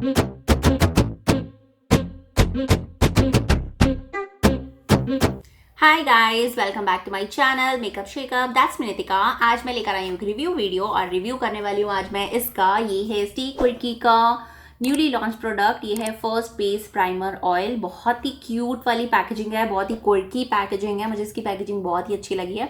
Hi guys, welcome back to my channel makeup shakeup. That's me Nitika. आज मैं लेकर आई हूँ रिव्यू वीडियो और रिव्यू करने वाली हूँ आज मैं इसका। ये है क्विर्की का न्यूली लॉन्च प्रोडक्ट। ये है फर्स्ट बेस प्राइमर ऑयल। बहुत ही क्यूट वाली पैकेजिंग है, बहुत ही क्विर्की पैकेजिंग है। मुझे इसकी पैकेजिंग बहुत ही अच्छी लगी है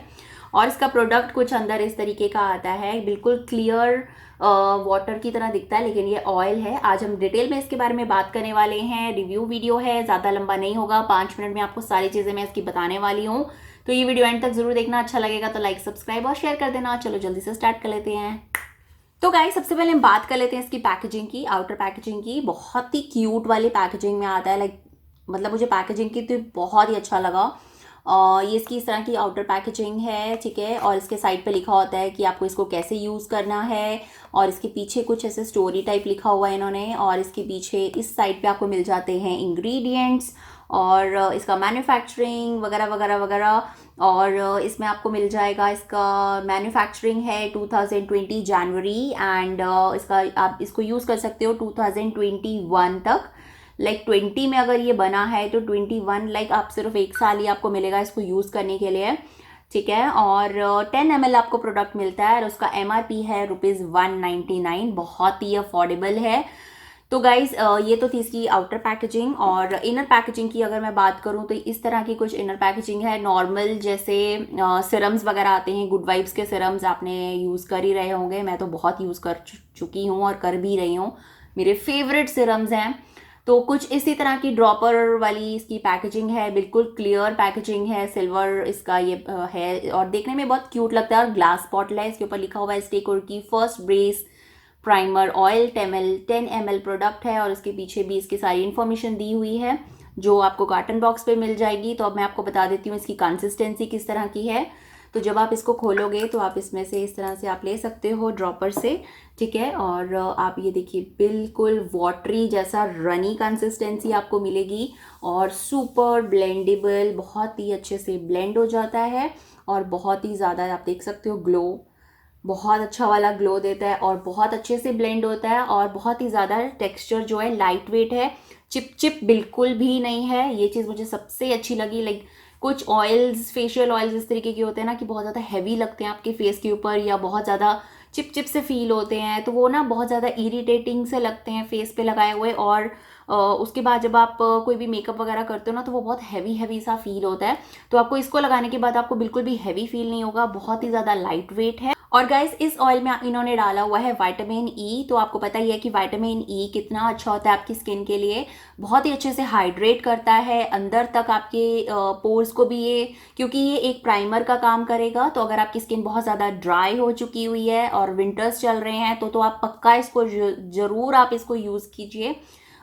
और इसका प्रोडक्ट कुछ अंदर इस तरीके का आता है, बिल्कुल क्लियर वाटर की तरह दिखता है, लेकिन ये ऑयल है। आज हम डिटेल में इसके बारे में बात करने वाले हैं। रिव्यू वीडियो है, ज़्यादा लंबा नहीं होगा, 5 मिनट में आपको सारी चीज़ें मैं इसकी बताने वाली हूँ। तो ये वीडियो एंड तक जरूर देखना। अच्छा लगेगा तो लाइक, सब्सक्राइब और शेयर कर देना। चलो जल्दी से स्टार्ट कर लेते हैं। तो गाइस, सबसे पहले हम बात कर लेते हैं इसकी पैकेजिंग की, आउटर पैकेजिंग की। बहुत ही क्यूट वाली पैकेजिंग में आता है, लाइक मतलब मुझे पैकेजिंग की तो बहुत ही अच्छा लगा। ये इसकी इस तरह की आउटर पैकेजिंग है, ठीक है। और इसके साइड पे लिखा होता है कि आपको इसको कैसे यूज़ करना है, और इसके पीछे कुछ ऐसे स्टोरी टाइप लिखा हुआ है इन्होंने। और इसके पीछे इस साइड पे आपको मिल जाते हैं इंग्रेडिएंट्स और इसका मैन्युफैक्चरिंग वगैरह वगैरह वगैरह। और इसमें आपको मिल जाएगा, इसका मैन्युफैक्चरिंग है 2020 जनवरी एंड इसका आप इसको यूज़ कर सकते हो 2021 तक। लाइक 20 में अगर ये बना है तो 21, लाइक आप सिर्फ 1 साल ही आपको मिलेगा इसको यूज़ करने के लिए, ठीक है। और 10 ml आपको प्रोडक्ट मिलता है और उसका MRP है ₹199। बहुत ही अफोर्डेबल है। तो गाइज, ये तो थी इसकी आउटर पैकेजिंग। और इनर पैकेजिंग की अगर मैं बात करूँ तो इस तरह की कुछ इनर पैकेजिंग है। नॉर्मल जैसे सिरम्स वगैरह आते हैं, गुड वाइब्स के सिरम्स आपने यूज़ कर ही रहे होंगे। मैं तो बहुत यूज़ कर चुकी हूँ और कर भी रही हूँ, मेरे फेवरेट सिरम्स हैं। तो कुछ इसी तरह की ड्रॉपर वाली इसकी पैकेजिंग है, बिल्कुल क्लियर पैकेजिंग है। सिल्वर इसका ये है और देखने में बहुत क्यूट लगता है। और ग्लास बॉटल है, इसके ऊपर लिखा हुआ है quirky first base primer oil 10 ml product है। और इसके पीछे भी इसकी सारी इन्फॉर्मेशन दी हुई है जो आपको कार्टन बॉक्स पे मिल जाएगी। तो अब मैं आपको बता देती हूँ इसकी कंसिस्टेंसी किस तरह की है। तो जब आप इसको खोलोगे तो आप इसमें से इस तरह से आप ले सकते हो ड्रॉपर से, ठीक है। और आप ये देखिए, बिल्कुल वाटरी जैसा रनी कंसिस्टेंसी आपको मिलेगी और सुपर ब्लेंडेबल, बहुत ही अच्छे से ब्लेंड हो जाता है। और बहुत ही ज़्यादा आप देख सकते हो ग्लो, बहुत अच्छा वाला ग्लो देता है और बहुत अच्छे से ब्लेंड होता है। और बहुत ही ज़्यादा टेक्सचर जो है लाइट वेट है, चिप चिप बिल्कुल भी नहीं है। ये चीज़ मुझे सबसे अच्छी लगी। लाइक कुछ ऑयल्स, फेशियल ऑयल्स इस तरीके के होते हैं ना कि बहुत ज़्यादा हैवी लगते हैं आपके फेस के ऊपर, या बहुत ज़्यादा चिप चिप से फील होते हैं, तो वो ना बहुत ज़्यादा इरिटेटिंग से लगते हैं फेस पे लगाए हुए। और उसके बाद जब आप कोई भी मेकअप वगैरह करते हो ना तो वो बहुत हैवी हैवी सा फील होता है। तो आपको इसको लगाने के बाद आपको बिल्कुल भी हैवी फील नहीं होगा, बहुत ही ज़्यादा लाइट वेट है। और गाइस, इस ऑयल में इन्होंने डाला हुआ है विटामिन ई। तो आपको पता ही है कि विटामिन ई कितना अच्छा होता है आपकी स्किन के लिए। बहुत ही अच्छे से हाइड्रेट करता है अंदर तक आपके पोर्स को भी ये, क्योंकि ये एक प्राइमर का काम करेगा। तो अगर आपकी स्किन बहुत ज़्यादा ड्राई हो चुकी हुई है और विंटर्स चल रहे हैं तो आप पक्का इसको ज़रूर आप इसको यूज़ कीजिए।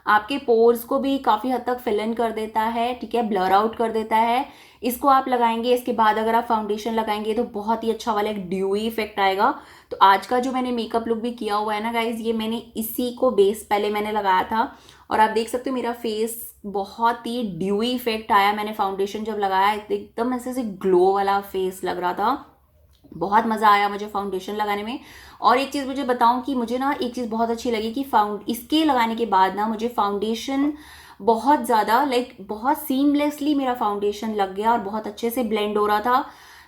आपके पोर्स को भी काफ़ी हद तक फिल इन कर देता है, ठीक है, ब्लर आउट कर देता है। इसको आप लगाएंगे, इसके बाद अगर आप फाउंडेशन लगाएंगे तो बहुत ही अच्छा वाला एक ड्यूई इफेक्ट आएगा। तो आज का जो मैंने मेकअप लुक भी किया हुआ है ना गाइज, ये मैंने इसी को बेस पहले मैंने लगाया था और आप देख सकते हो मेरा फेस बहुत ही ड्यूई इफेक्ट आया। मैंने फाउंडेशन जब लगाया एकदम ऐसे से ग्लो वाला फेस लग रहा था। बहुत मज़ा आया मुझे फाउंडेशन लगाने में। और एक चीज़ मुझे बताऊं कि मुझे ना एक चीज़ बहुत अच्छी लगी कि इसके लगाने के बाद ना मुझे फाउंडेशन बहुत ज़्यादा, लाइक बहुत सीमलेसली मेरा फाउंडेशन लग गया और बहुत अच्छे से ब्लेंड हो रहा था।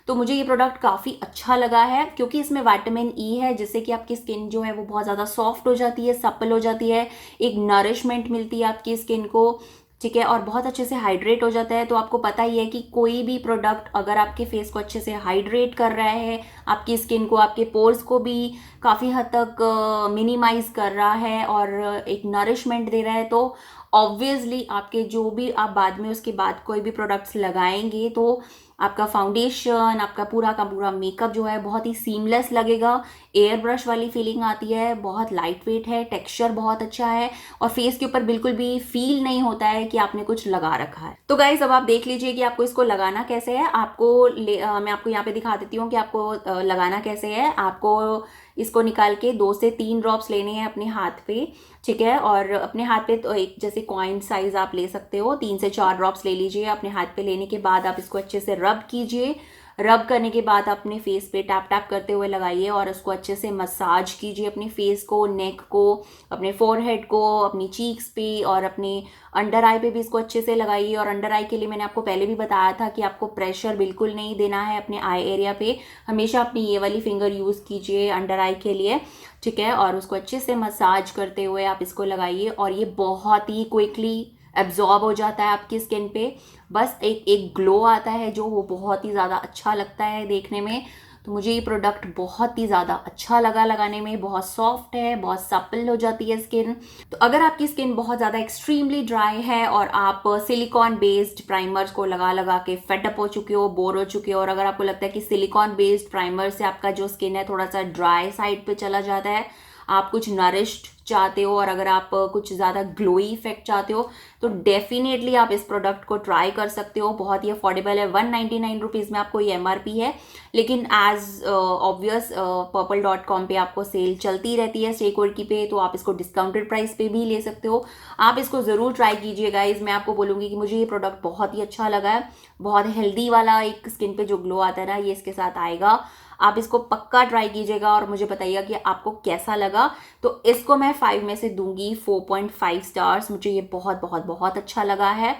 तो मुझे ये प्रोडक्ट काफ़ी अच्छा लगा है क्योंकि इसमें विटामिन ई है, जिससे कि आपकी स्किन जो है वो बहुत ज़्यादा सॉफ्ट हो जाती है, सप्पल हो जाती है, एक नरिशमेंट मिलती है आपकी स्किन को, ठीक है। और बहुत अच्छे से हाइड्रेट हो जाता है। तो आपको पता ही है कि कोई भी प्रोडक्ट अगर आपके फेस को अच्छे से हाइड्रेट कर रहा है, आपकी स्किन को, आपके पोर्स को भी काफ़ी हद तक मिनिमाइज कर रहा है और एक नरिशमेंट दे रहा है, तो ऑब्वियसली आपके जो भी आप बाद में उसके बाद कोई भी प्रोडक्ट्स लगाएंगे तो आपका फाउंडेशन, आपका पूरा का पूरा मेकअप जो है बहुत ही सीमलेस लगेगा। एयर ब्रश वाली फीलिंग आती है, बहुत लाइट वेट है, टेक्सचर बहुत अच्छा है और फेस के ऊपर बिल्कुल भी फील नहीं होता है कि आपने कुछ लगा रखा है। तो गाइस, अब आप देख लीजिए कि आपको इसको लगाना कैसे है। मैं आपको यहाँ पे दिखा देती हूँ कि आपको लगाना कैसे है। आपको इसको निकाल के 2 से 3 ड्रॉप्स लेने हैं अपने हाथ पे, ठीक है। और अपने हाथ पे तो एक जैसे कॉइन साइज आप ले सकते हो, 3 से 4 ड्रॉप्स ले लीजिए अपने हाथ पे। लेने के बाद आप इसको अच्छे से रब कीजिए। रब करने के बाद अपने फेस पे टैप टैप करते हुए लगाइए और उसको अच्छे से मसाज कीजिए अपने फेस को, नेक को, अपने फोरहेड को, अपनी चीक्स पे और अपने अंडर आई पे भी इसको अच्छे से लगाइए। और अंडर आई के लिए मैंने आपको पहले भी बताया था कि आपको प्रेशर बिल्कुल नहीं देना है अपने आई एरिया पे, हमेशा अपनी ये वाली फिंगर यूज़ कीजिए अंडर आई के लिए, ठीक है। और उसको अच्छे से मसाज करते हुए आप इसको लगाइए और ये बहुत ही क्विकली एब्जॉर्ब हो जाता है आपकी स्किन पे। बस एक ग्लो आता है जो वो बहुत ही ज़्यादा अच्छा लगता है देखने में। तो मुझे ये प्रोडक्ट बहुत ही ज़्यादा अच्छा लगा लगाने में, बहुत सॉफ्ट है, बहुत सपल हो जाती है स्किन। तो अगर आपकी स्किन बहुत ज़्यादा एक्सट्रीमली ड्राई है और आप सिलिकॉन बेस्ड प्राइमर्स को लगा लगा के फेडअप हो चुके हो, बोर हो चुके हो, और अगर आपको लगता है कि सिलिकॉन बेस्ड प्राइमर से आपका जो स्किन है थोड़ा सा ड्राई साइड पे चला जाता है, आप कुछ नरिश्ड चाहते हो और अगर आप कुछ ज़्यादा ग्लोई इफेक्ट चाहते हो, तो डेफिनेटली आप इस प्रोडक्ट को ट्राई कर सकते हो। बहुत ही अफोर्डेबल है, 199 रुपीज़ में आपको ये MRP है, लेकिन एज ऑब्वियस purple.com पे आपको सेल चलती रहती है स्टे क्विर्की पे, तो आप इसको डिस्काउंटेड प्राइस पे भी ले सकते हो। आप इसको ज़रूर ट्राई कीजिए गाइज। मैं आपको बोलूँगी कि मुझे ये प्रोडक्ट बहुत ही अच्छा लगा है, बहुत हेल्दी वाला एक स्किन पे जो ग्लो आता है ना, ये इसके साथ आएगा। आप इसको पक्का ट्राई कीजिएगा और मुझे बताइएगा कि आपको कैसा लगा। तो इसको मैं 5 में से दूंगी 4.5 स्टार्स। मुझे ये बहुत बहुत बहुत अच्छा लगा है।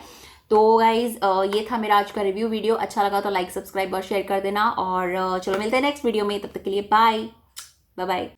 तो गाइज ये था मेरा आज का रिव्यू वीडियो। अच्छा लगा तो लाइक, सब्सक्राइब और शेयर कर देना। और चलो मिलते हैं नेक्स्ट वीडियो में, तब तक के लिए बाय बाय।